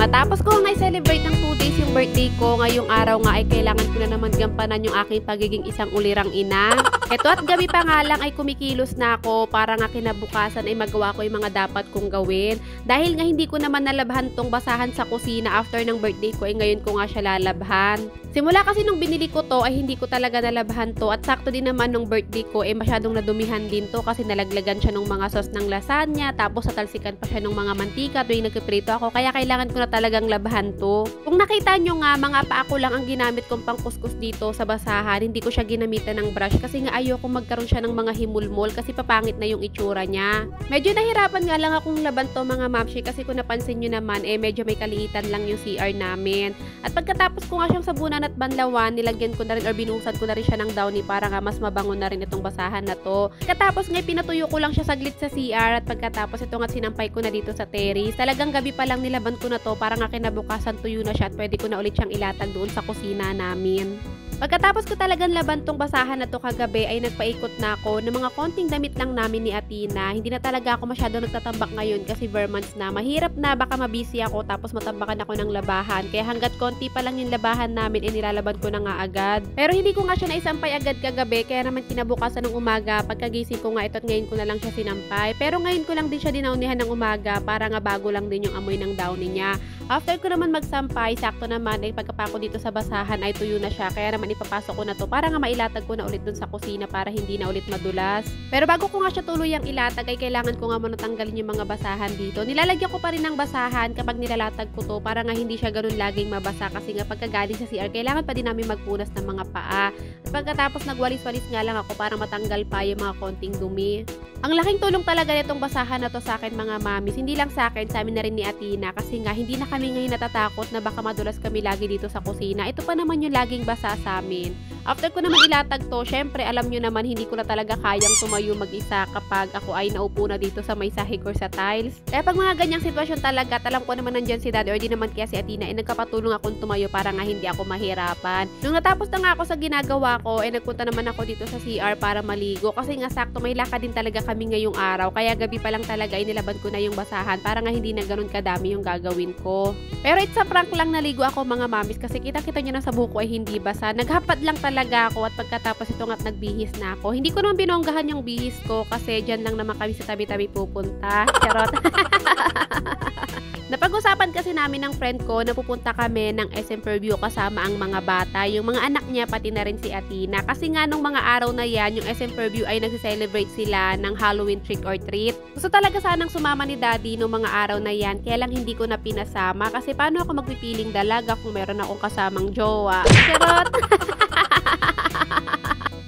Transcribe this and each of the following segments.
Matapos ko nga i-celebrate ng 2 days yung birthday ko, ngayong araw nga ay kailangan ko na naman gampanan yung aking pagiging isang ulirang ina. Eto at gabi pa nga lang ay kumikilos na ako para nga kinabukasan ay magawa ko yung mga dapat kong gawin. Dahil nga hindi ko naman nalabhan tong basahan sa kusina after ng birthday ko ay ngayon ko nga siya lalabhan. Simula kasi nung binili ko to ay hindi ko talaga nalabhan to at sakto din naman nung birthday ko ay masyadong nadumihan din to kasi nalaglagan siya ng mga sauce ng lasagna tapos natalsikan pa siya ng mga mantika tuwing nagpiprito ako kaya kailangan ko na talagang labhan to. Kung nakita nyo nga mga paako lang ang ginamit kong pangkuskus dito sa basahan, hindi ko siya ginamitan ng brush kasi nga ayoko magkaroon siya ng mga himulmol kasi papangit na yung itsura niya. Medyo nahirapan nga lang akong laban to mga mamshi kasi kung napansin nyo naman medyo may kaliitan lang yung CR namin. At pagkatapos ko nga siyang sabunan at banlawan, nilagyan ko na rin or binuhusan ko na rin siya ng downy para nga mas mabango na rin itong basahan na to. Pagkatapos nga pinatuyo ko lang siya saglit sa CR at pagkatapos ito nga sinampay ko na dito sa terrace. Talagang gabi pa lang nilaban ko na to para nga kinabukasan tuyo na siya at pwede ko na ulit siyang ilatag doon sa kusina namin. Pagkatapos ko talagang laban tong basahan na to kagabi ay nagpaikot na ako ng mga konting damit lang namin ni Athena. Hindi na talaga ako masyado nagtatambak ngayon kasi vermonths na. Mahirap na baka mabisi ako tapos matambakan ako ng labahan. Kaya hanggat konti pa lang yung labahan namin nilalaban ko na nga agad. Pero hindi ko nga siya naisampay agad kagabi kaya naman kinabukasan ng umaga pagkagising ko nga ito at ngayon ko na lang siya sinampay. Pero ngayon ko lang din siya dinaunihan ng umaga para nga bago lang din yung amoy ng downy niya. After ko naman magsampay, sakto naman ay pagkapako dito sa basahan ay tuyo na siya. Kaya naman ipapasok ko na to para nga mailatag ko na ulit dun sa kusina para hindi na ulit madulas. Pero bago ko nga siya tuluyang ilatag ay kailangan ko nga muna tanggalin yung mga basahan dito. Nilalagyan ko pa rin ng basahan kapag nilalatag ko to para nga hindi siya ganun laging mabasa kasi nga pagkagaling sa CR kailangan pa din namin magpunas ng mga paa. At pagkatapos nagwalis-walis nga lang ako para matanggal pa yung mga konting dumi. Ang laking tulong talaga nitong basahan na to sa akin mga mamis, hindi lang sa akin, sa amin na rin ni Athena kasi nga hindi na kami ngayon natatakot na baka madulas kami lagi dito sa kusina. Ito pa naman yung laging basa sa amin. After ko naman ilatag to, syempre alam nyo naman hindi ko na talaga kayang tumayo mag-isa kapag ako ay naupo na dito sa may sahig or sa tiles. Kaya pag mga ganyang sitwasyon talaga, alam ko naman nandyan si Daddy or di naman kaya si Athena nagkapatulong akong tumayo para nga hindi ako mahirapan. Nung natapos na nga ako sa ginagawa ko, nagpunta naman ako dito sa CR para maligo kasi nga sakto may lakad din talaga kami ngayong araw. Kaya gabi pa lang talaga nilaban ko na yung basahan para nga hindi na ganun kadami yung gagawin ko. Pero it's a prank lang naligo ako mga mamis kasi kita-kita nyo na sa buko ay hindi basa. Naghapad lang talaga ako at pagkatapos ito nga't nagbihis na ako. Hindi ko naman binonggahan yung bihis ko kasi dyan lang naman kami sa tabi-tabi pupunta. Charot. Napag-usapan kasi namin ng friend ko na pupunta kami ng SM Fairview kasama ang mga bata, yung mga anak niya pati na rin si Athena. Kasi nga nung mga araw na yan, yung SM Fairview ay nagse-celebrate sila ng Halloween trick or treat. Gusto talaga sanang sumama ni Daddy nung mga araw na yan, kaya lang hindi ko na pinasama kasi paano ako magpipiling dalaga kung meron akong kasamang jowa. Charot!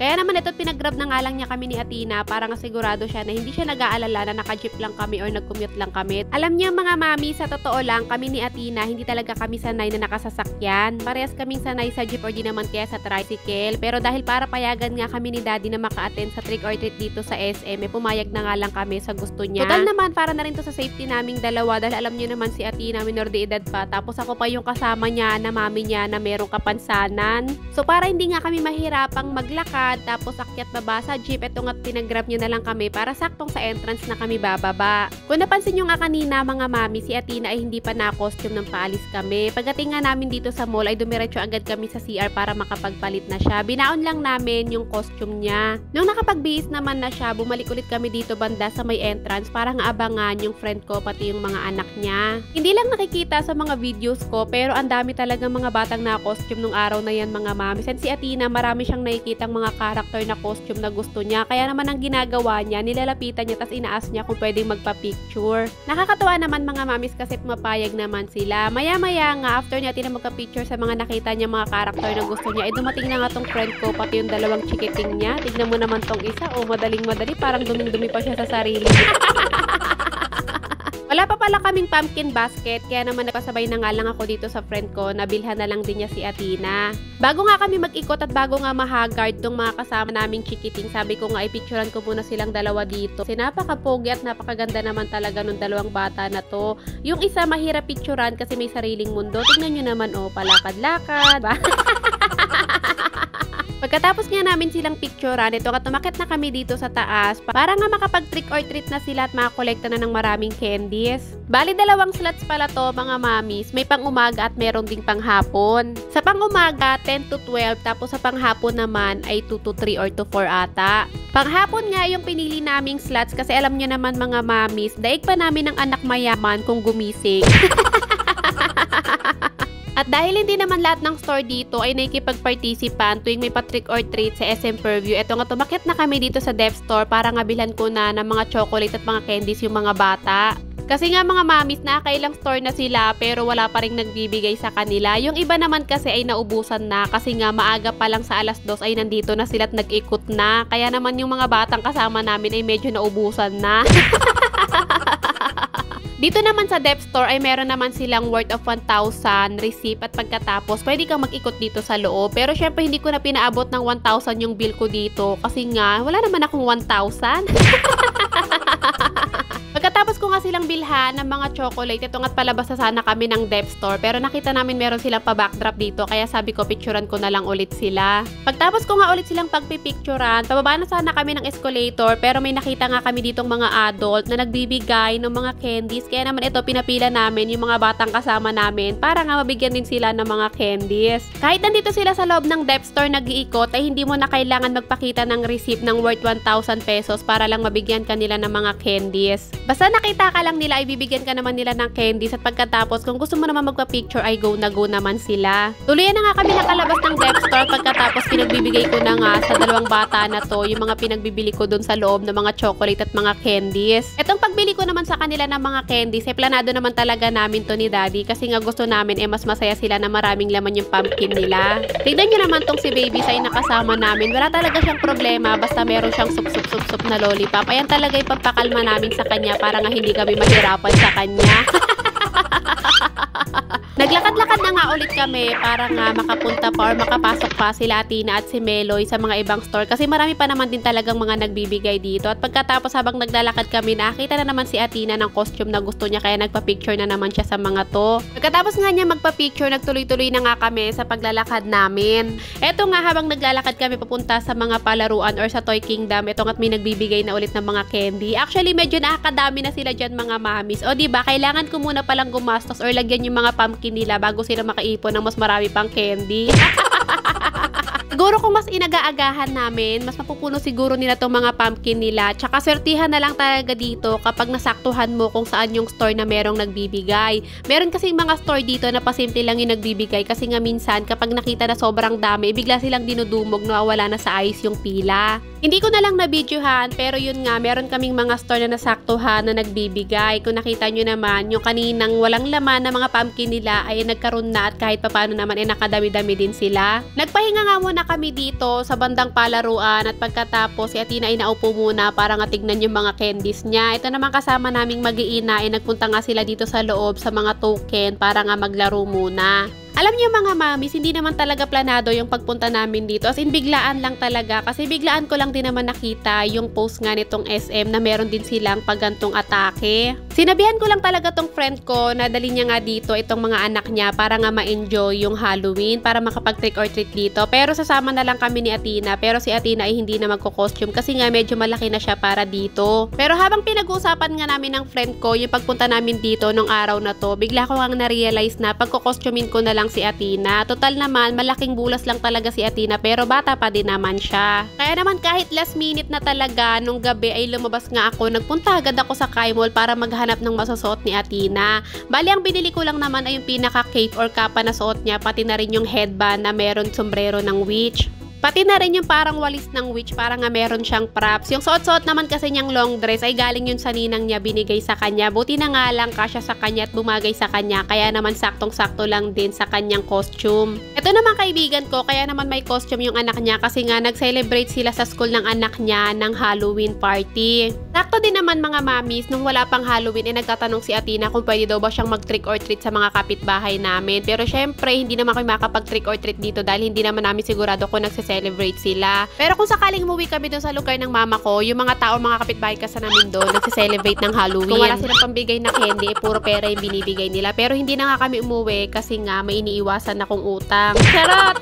Kaya naman ito't pinag-grab na nga lang niya kami ni Athena para nga sigurado siya na hindi siya nag-aalala na naka-jeep lang kami or nag-commute lang kami. Alam niyo mga mami, sa totoo lang, kami ni Athena, hindi talaga kami sanay na nakasasakyan. Parehas kaming sanay sa jeep or di naman kaya sa tricycle. Pero dahil para payagan nga kami ni Daddy na maka-attend sa trick or treat dito sa SM, pumayag na nga lang kami sa gusto niya. Total naman, para na rin to sa safety naming dalawa dahil alam niyo naman si Athena, minor de edad pa. Tapos ako pa yung kasama niya na mami niya na merong kapansanan. So para hindi nga kami mahirapang maglakad, tapos akyat baba sa jeep, ito nga pinag-grab niya na lang kami para saktong sa entrance na kami bababa. Kung napansin nyo nga kanina mga mami, si Athena ay hindi pa na-costume ng paalis kami. Pagdating nga namin dito sa mall ay dumiretso agad kami sa CR para makapagpalit na siya. Binaon lang namin yung costume niya. Nung nakapagbihis naman na siya, bumalik ulit kami dito banda sa may entrance para nga abangan yung friend ko pati yung mga anak niya. Hindi lang nakikita sa mga videos ko pero ang dami talagang mga batang na-costume nung araw na yan mga mami. And si Athena, marami siyang nakikitang mga karakter na costume na gusto niya. Kaya naman ang ginagawa niya, nilalapitan niya tas inaas niya kung pwedeng magpa-picture. Nakakatawa naman mga mamis kasi mapayag naman sila. Maya-maya nga, after niya magka-picture sa mga nakita niya mga karakter na gusto niya, dumating na nga tong friend ko, pati yung dalawang chikiting niya. Tignan mo naman tong isa, madaling-madali, parang duming-dumi pa siya sa sarili. Wala pa pala kaming pumpkin basket, kaya naman napasabay na nga lang ako dito sa friend ko, nabilhan na lang din niya si Athena. Bago nga kami mag-ikot at bago nga mahagard tong mga kasama naming chikiting, sabi ko nga ipicturean ko muna silang dalawa dito. Kasi napaka-pogi at napakaganda naman talaga nung dalawang bata na to. Yung isa mahirap picturean kasi may sariling mundo. Tingnan nyo naman palakad-lakad. Pagkatapos nga namin silang picturean, ito nga tumakit na kami dito sa taas para nga makapag trick or treat na sila at makakolekta na ng maraming candies. Bali 2 slots pala to mga mamis, may pang umaga at meron ding pang hapon. Sa pang umaga 10 to 12, tapos sa pang hapon naman ay 2 to 3 or to 4 ata. Pang hapon nga yung pinili naming slots kasi alam nyo naman mga mamis, daig pa namin ng anak mayaman kung gumising. At dahil hindi naman lahat ng store dito ay nakikipag-participan tuwing may pa-trick or treat sa SM Purview, eto nga tumakit na kami dito sa Dep Store para nga bilhan ko na ng mga chocolate at mga candies yung mga bata. Kasi nga mga mamis, nakakailang store na sila pero wala pa rin nagbibigay sa kanila. Yung iba naman kasi ay naubusan na kasi nga maaga pa lang sa 2:00 ay nandito na sila at nag-ikot na. Kaya naman yung mga batang kasama namin ay medyo naubusan na. Dito naman sa Dep Store ay meron naman silang worth of 1,000 receipt at pagkatapos pwede kang mag-ikot dito sa loob. Pero syempre hindi ko na pinaabot ng 1,000 yung bill ko dito kasi nga wala naman akong 1,000. Pagkatapos ko nga silang bilhan ng mga chocolate, ito nga't palabas na sana kami ng Dep Store pero nakita namin meron silang pa-backdrop dito kaya sabi ko picturean ko na lang ulit sila. Pagtapos ko nga ulit silang pagpipicturean, pababa na sana kami ng escalator pero may nakita nga kami ditong mga adult na nagbibigay ng mga candies kaya naman ito pinapila namin yung mga batang kasama namin para nga mabigyan din sila ng mga candies. Kahit nandito sila sa loob ng Dep Store nag-iikot ay hindi mo na kailangan magpakita ng receipt ng worth 1,000 pesos para lang mabigyan kanila ng mga candies. Basta nakita ka lang nila ay bibigyan ka naman nila ng candies at pagkatapos kung gusto mo naman magpa-picture ay go na go naman sila. Tuluyan na nga kami nakalabas ng Dep Store pagkatapos pinagbibigay ko na nga sa 2 bata na to yung mga pinagbibili ko dun sa loob ng mga chocolate at mga candies. Etong pagbili ko naman sa kanila ng mga candies ay planado naman talaga namin to ni Daddy kasi nga gusto namin mas masaya sila na maraming laman yung pumpkin nila. Tignan nyo naman tong si Baby Sai na kasama namin. Wala talaga siyang problema basta meron siyang sup-sup-sup-sup na lollipop. Ayan talaga yung pagpakalma namin sa kanya para nga hindi kami mahirapan sa kanya. Naglakad-lakad na nga ulit kami para nga makapunta pa or makapasok pa sila Athena at si Meloy sa mga ibang store kasi marami pa naman din talagang mga nagbibigay dito. At pagkatapos habang naglalakad kami, nakita na naman si Athena ng costume na gusto niya kaya nagpa-picture na naman siya sa mga to. Pagkatapos nga niya magpa-picture, nagtuloy-tuloy na nga kami sa paglalakad namin. Eto nga habang naglalakad kami papunta sa mga palaruan or sa Toy Kingdom, eto nga't may nagbibigay na ulit ng mga candy. Actually, medyo nakakadami na sila dyan mga mamis. O diba, kailangan ko muna palang gumastos or lagyan yung mga pumpkin nila bago sila makaipon ng mas marami pang candy. Siguro kung mas inaga-agahan namin, mas mapupuno siguro nila tong mga pumpkin nila. Tsaka swertihan na lang talaga dito kapag nasaktuhan mo kung saan yung store na merong nagbibigay. Meron kasing mga store dito na pasimple lang yung nagbibigay kasi nga minsan kapag nakita na sobrang dami, bigla silang dinudumog na wala na sa ice yung pila. Hindi ko na lang na-videohan pero yun nga, meron kaming mga store na nasaktuhan na nagbibigay. Kung nakita nyo naman, yung kaninang walang laman na mga pumpkin nila ay nagkaroon na at kahit papano naman ay nakadami-dami din sila. Nagpahinga nga muna kami dito sa bandang palaruan at pagkatapos si Athena ay naupo muna para nga tignan yung mga candies niya. Ito naman kasama naming mag-iina ay nagpunta nga sila dito sa loob sa mga token para nga maglaro muna. Alam niyo mga mamis, hindi naman talaga planado yung pagpunta namin dito. As in, biglaan lang talaga. Kasi biglaan ko lang din naman nakita yung post nga nitong SM na meron din silang paggantong atake. Sinabihan ko lang talaga tong friend ko na dali niya nga dito itong mga anak niya para nga ma-enjoy yung Halloween, para makapag-trick or treat dito. Pero sasama na lang kami ni Athena. Pero si Athena ay hindi na magko-costume kasi nga medyo malaki na siya para dito. Pero habang pinag-uusapan nga namin ng friend ko yung pagpunta namin dito nung araw na to, bigla ko nga na-realize na pagko-costumein ko na lang si Athena. Total naman, malaking bulas lang talaga si Athena pero bata pa din naman siya. Kaya naman kahit last minute na talaga, nung gabi ay lumabas nga ako, nagpunta agad ako sa Kai Mall para maghanap ng masusuot ni Athena. Bali, ang binili ko lang naman ay yung pinaka-cape or kapa na suot niya, pati na rin yung headband na meron sombrero ng witch. Pati na rin yung parang walis ng witch, parang nga meron siyang props. Yung suot-suot naman kasi niyang long dress ay galing yun sa ninang niya, binigay sa kanya. Buti na nga lang kasya sa kanya at bumagay sa kanya. Kaya naman saktong-sakto lang din sa kanyang costume. Ito naman kaibigan ko, kaya naman may costume yung anak niya kasi nga nag-celebrate sila sa school ng anak niya ng Halloween party. Sakto din naman mga mamis, nung wala pang Halloween ay nagtatanong si Athena kung pwede daw ba siyang mag-trick or treat sa mga kapitbahay namin. Pero syempre, hindi naman kami makapag-trick or treat dito dahil hindi naman namin sigurado kung celebrate sila. Pero kung sakaling umuwi kami doon sa lugar ng mama ko, yung mga tao, mga kapitbahay kasi namin doon, nagse-celebrate ng Halloween. Kung wala silang pambigay na candy, puro pera yung binibigay nila. Pero hindi na nga kami umuwi kasi nga may iniiwasan akong utang. Charot!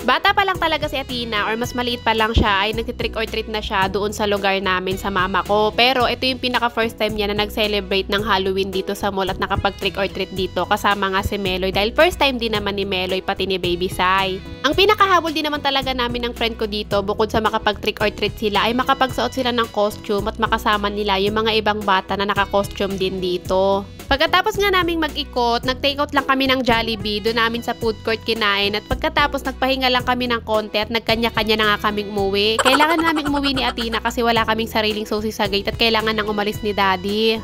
Bata pa lang talaga si Athena or mas maliit pa lang siya ay nagtitrick or treat na siya doon sa lugar namin sa mama ko. Pero ito yung pinaka first time niya na nag-celebrate ng Halloween dito sa mall at nakapag-trick or treat dito kasama nga si Meloy dahil first time din naman ni Meloy pati ni Baby Sai. Ang pinakahabol din naman talaga namin ng friend ko dito bukod sa makapag-trick or treat sila ay makapagsuot sila ng costume at makasama nila yung mga ibang bata na naka-costume din dito. Pagkatapos nga naming mag-ikot, nag-takeout lang kami ng Jollibee, doon namin sa food court kinain at pagkatapos nagpahinga lang kami ng konti at nagkanya-kanya na nga kaming umuwi. Kailangan naming umuwi ni Athena kasi wala kaming sariling susi sa gate at kailangan nang umalis ni Daddy.